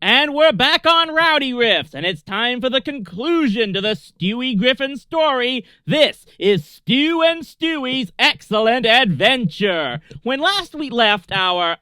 And we're back on Rowdy Riffs, and it's time for the conclusion to the Stewie Griffin story. This is Stu and Stewie's Excellent Adventure. When last we left our,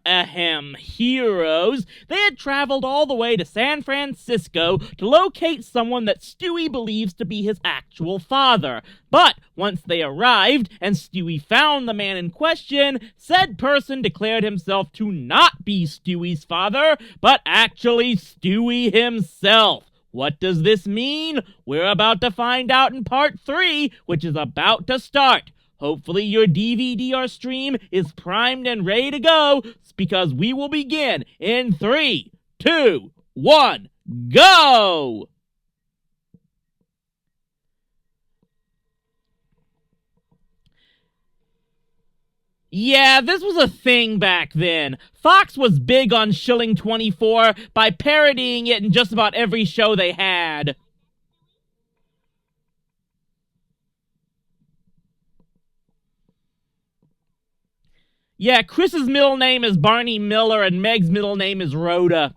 heroes, they had traveled all the way to San Francisco to locate someone that Stewie believes to be his actual father. But once they arrived and Stewie found the man in question, said person declared himself to not be Stewie's father, but actually Stewie himself. What does this mean? We're about to find out in part 3, which is about to start. Hopefully your DVD or stream is primed and ready to go, because we will begin in 3, 2, 1, go! Yeah, this was a thing back then. Fox was big on shilling 24 by parodying it in just about every show they had. Yeah, Chris's middle name is Barney Miller and Meg's middle name is Rhoda.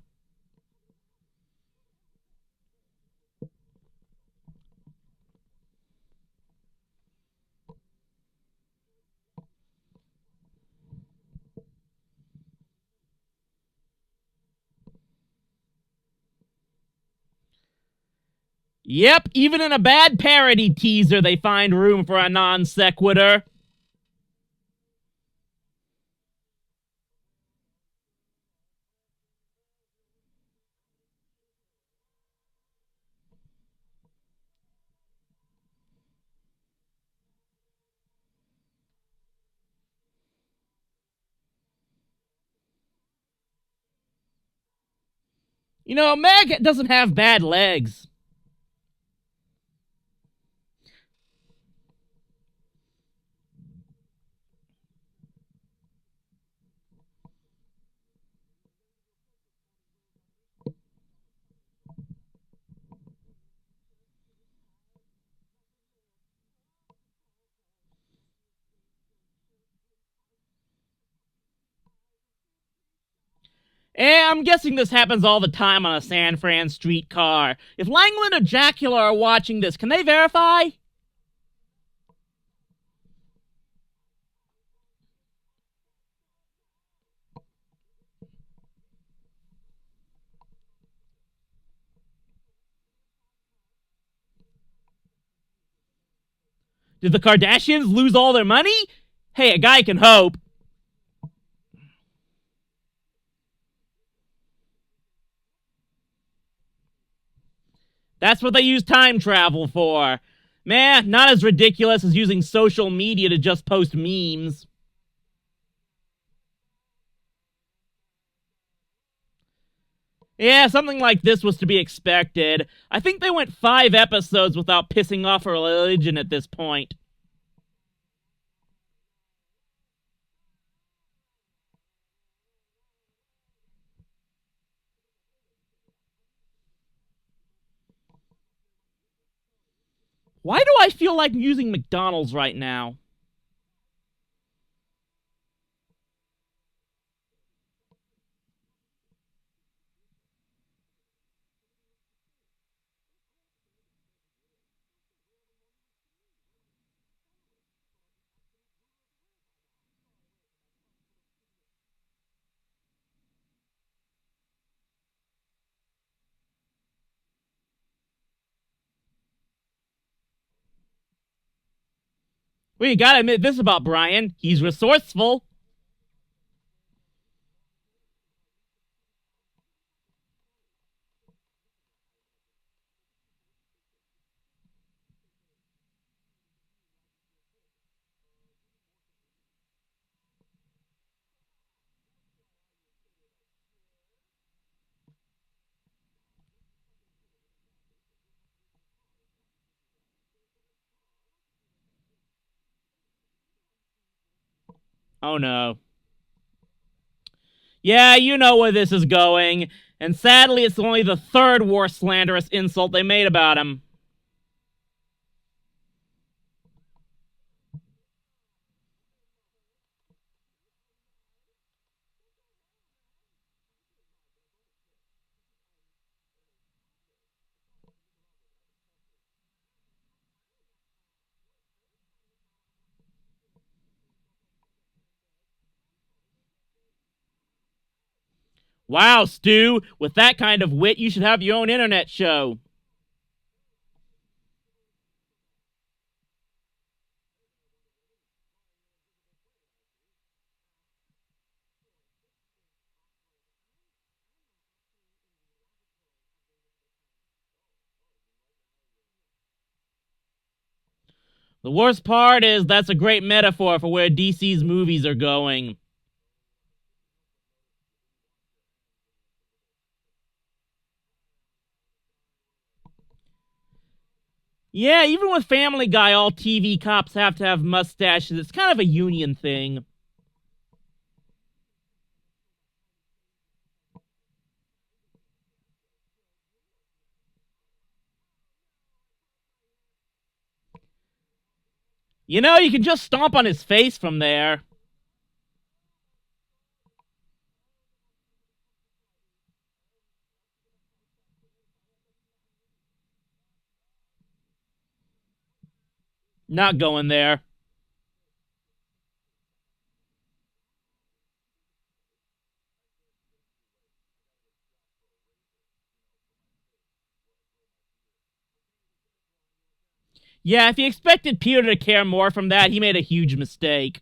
Yep, even in a bad parody teaser, they find room for a non sequitur. You know, Meg doesn't have bad legs. I'm guessing this happens all the time on a San Fran streetcar. If Langland or Jacula are watching this, can they verify? Did the Kardashians lose all their money? Hey, a guy can hope. That's what they use time travel for. Man, not as ridiculous as using social media to just post memes. Yeah, something like this was to be expected. I think they went 5 episodes without pissing off a religion at this point. Why do I feel like using McDonald's right now? Well, you gotta admit this about Brian. He's resourceful. Oh no. Yeah, you know where this is going. And sadly, it's only the 3rd worst slanderous insult they made about him. Wow, Stu, with that kind of wit, you should have your own internet show. The worst part is that's a great metaphor for where DC's movies are going. Yeah, even with Family Guy, all TV cops have to have mustaches. It's kind of a union thing. You know, you can just stomp on his face from there. Not going there. Yeah, if he expected Peter to care more from that, he made a huge mistake.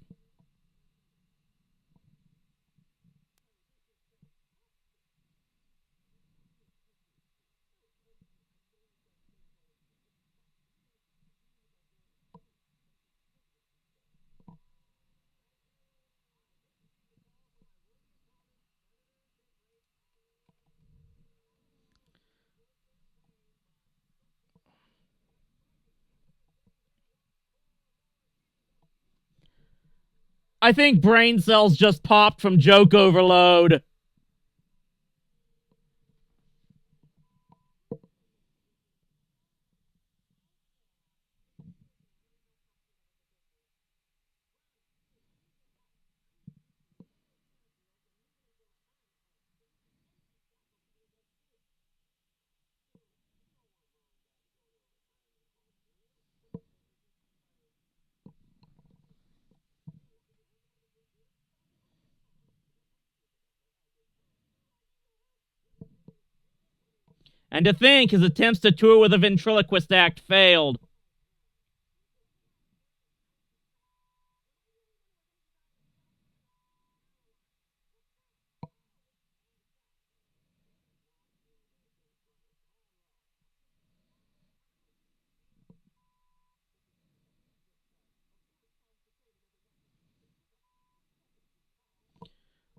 I think brain cells just popped from joke overload. And to think his attempts to tour with a ventriloquist act failed.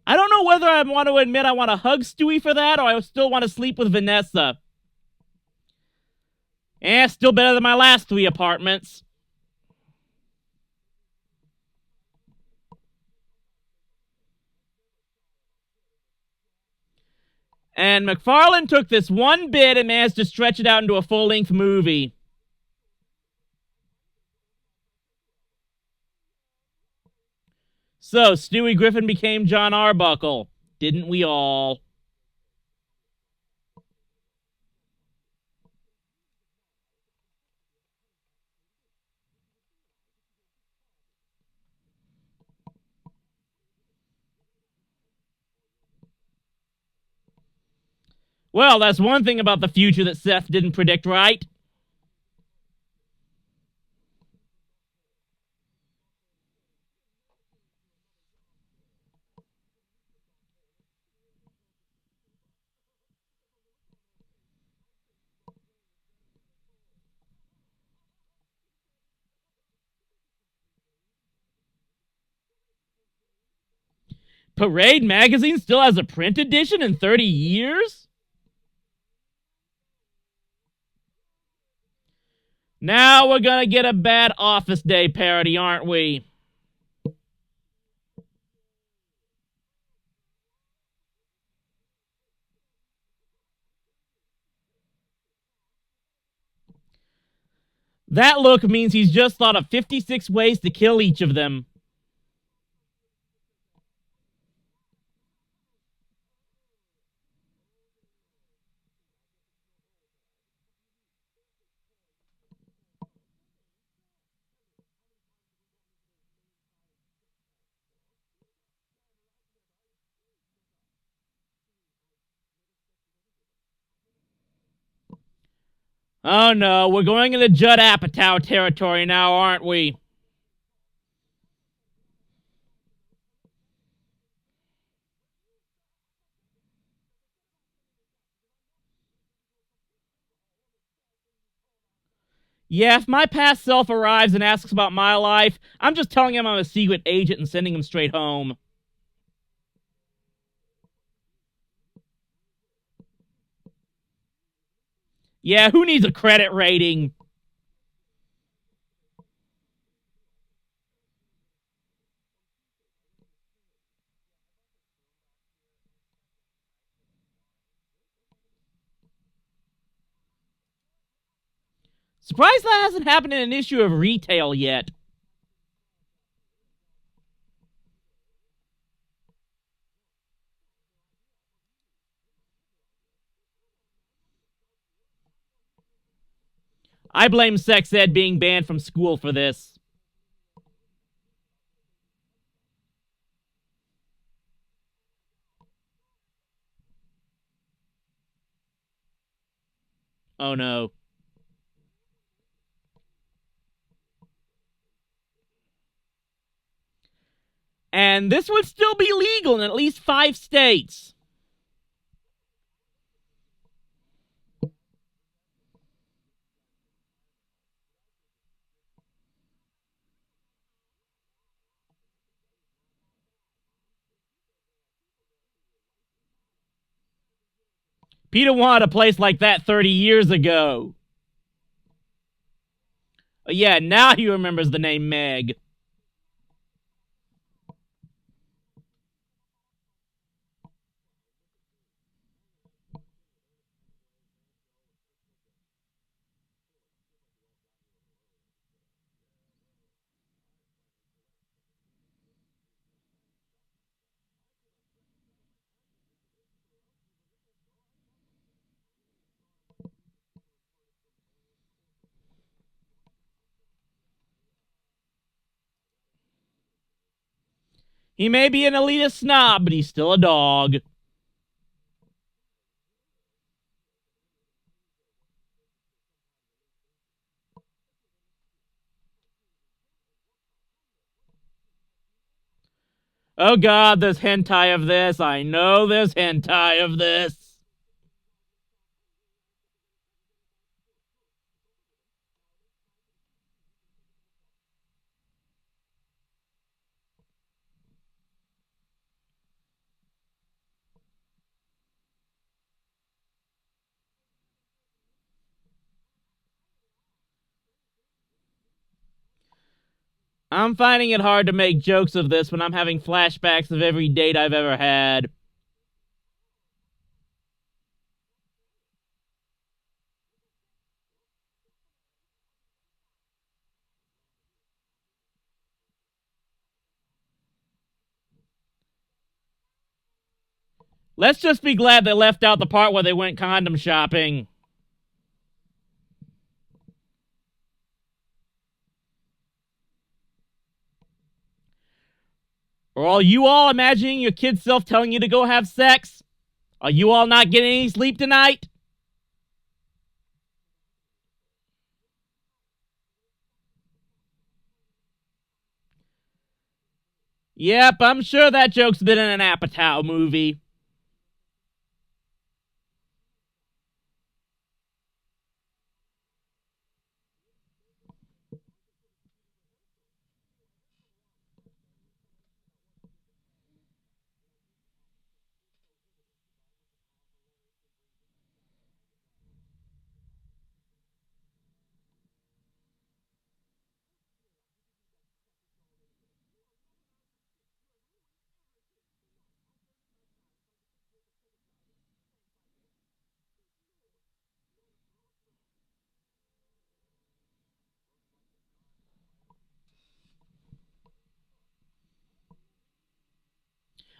I don't know whether I want to admit I want to hug Stewie for that or I still want to sleep with Vanessa. Still better than my last three apartments. And McFarlane took this one bit and managed to stretch it out into a full length movie. So, Stewie Griffin became John Arbuckle. Didn't we all? Well, that's one thing about the future that Seth didn't predict right. Parade magazine still has a print edition in 30 years? Now we're gonna get a bad Office Day parody, aren't we? That look means he's just thought of 56 ways to kill each of them. Oh no, we're going into Judd Apatow territory now, aren't we? Yeah, if my past self arrives and asks about my life, I'm just telling him I'm a secret agent and sending him straight home. Yeah, who needs a credit rating? Surprised that hasn't happened in an issue of Retail yet. I blame sex ed being banned from school for this. Oh no. And this would still be legal in at least 5 states. Peter wanted a place like that 30 years ago. Yeah, now he remembers the name Meg. He may be an elitist snob, but he's still a dog. Oh god, there's hentai of this. I know there's hentai of this. I'm finding it hard to make jokes of this when I'm having flashbacks of every date I've ever had. Let's just be glad they left out the part where they went condom shopping. Or are you all imagining your kid self telling you to go have sex? Are you all not getting any sleep tonight? Yep, I'm sure that joke's been in an Apatow movie.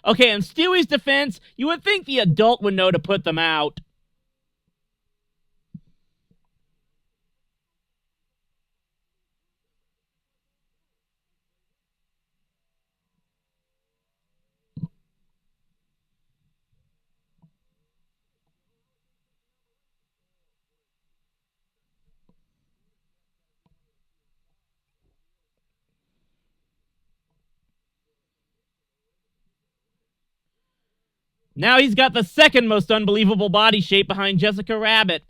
Okay, in Stewie's defense, you would think the adult would know to put them out. Now he's got the second most unbelievable body shape behind Jessica Rabbit.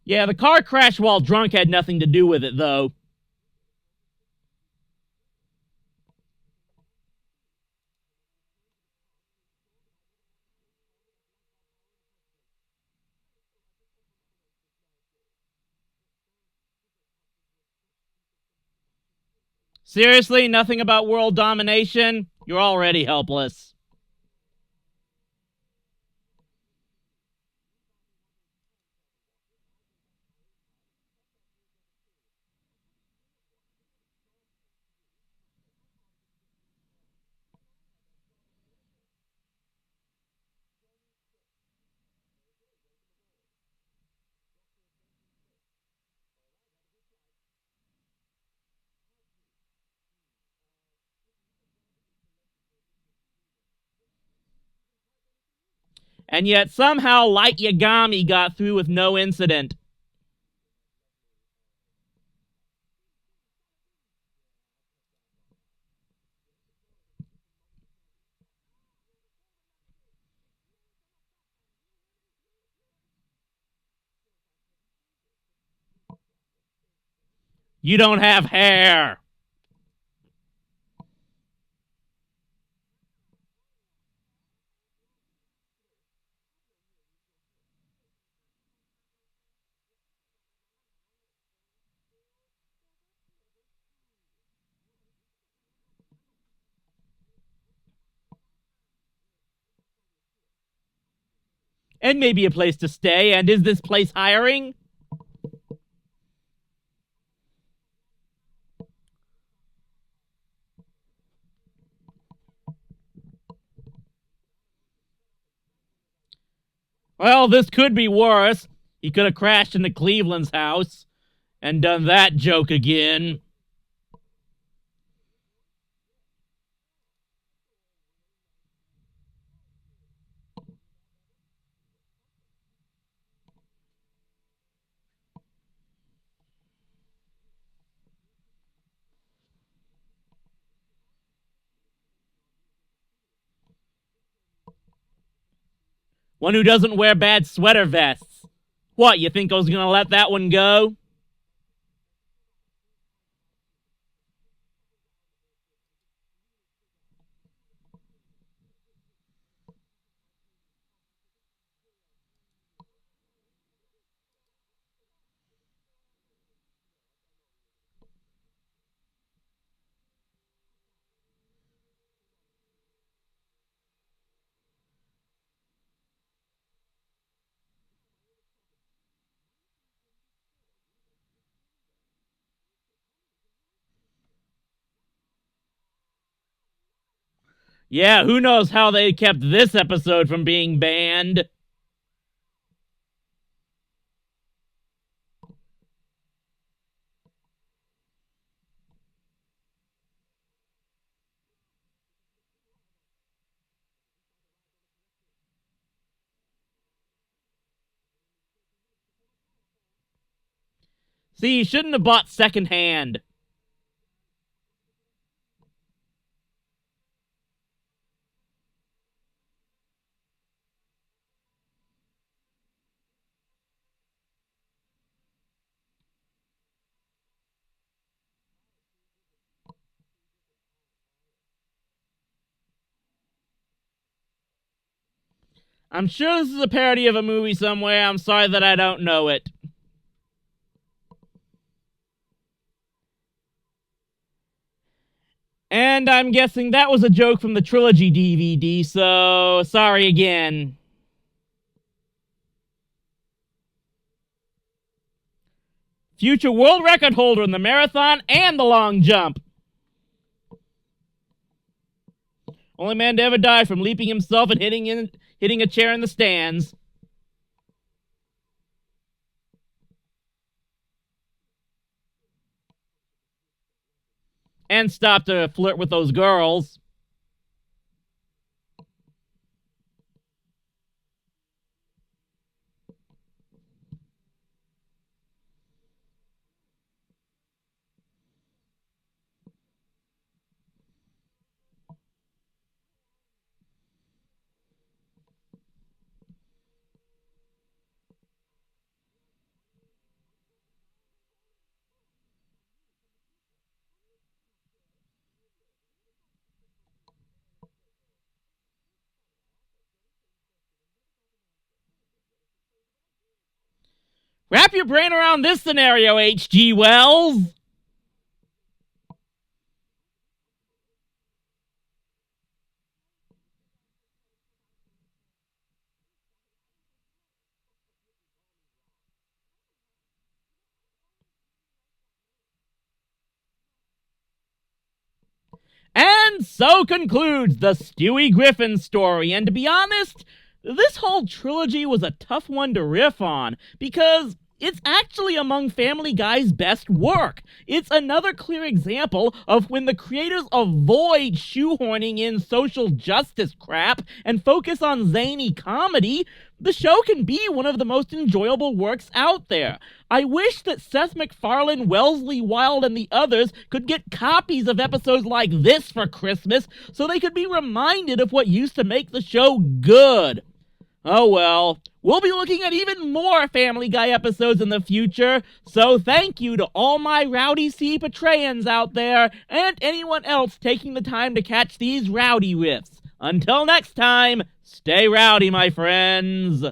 Yeah, the car crash while drunk had nothing to do with it, though. Seriously, nothing about world domination? You're already helpless. And yet somehow Light Yagami got through with no incident. You don't have hair. And maybe a place to stay, and is this place hiring? Well, this could be worse. He could have crashed into Cleveland's house and done that joke again. One who doesn't wear bad sweater vests. What, you think I was gonna let that one go? Yeah, who knows how they kept this episode from being banned? See, you shouldn't have bought secondhand. I'm sure this is a parody of a movie somewhere. I'm sorry that I don't know it. And I'm guessing that was a joke from the Trilogy DVD, so sorry again. Future world record holder in the marathon and the long jump. Only man to ever die from leaping himself and hitting a chair in the stands. And stop to flirt with those girls. Wrap your brain around this scenario, H.G. Wells. And so concludes the Stewie Griffin story, and to be honest, this whole trilogy was a tough one to riff on, because it's actually among Family Guy's best work. It's another clear example of when the creators avoid shoehorning in social justice crap and focus on zany comedy, the show can be one of the most enjoyable works out there. I wish that Seth MacFarlane, Wellesley Wild, and the others could get copies of episodes like this for Christmas so they could be reminded of what used to make the show good. Oh well, we'll be looking at even more Family Guy episodes in the future, so thank you to all my Rowdy C. Petrayans out there, and anyone else taking the time to catch these Rowdy riffs. Until next time, stay rowdy, my friends!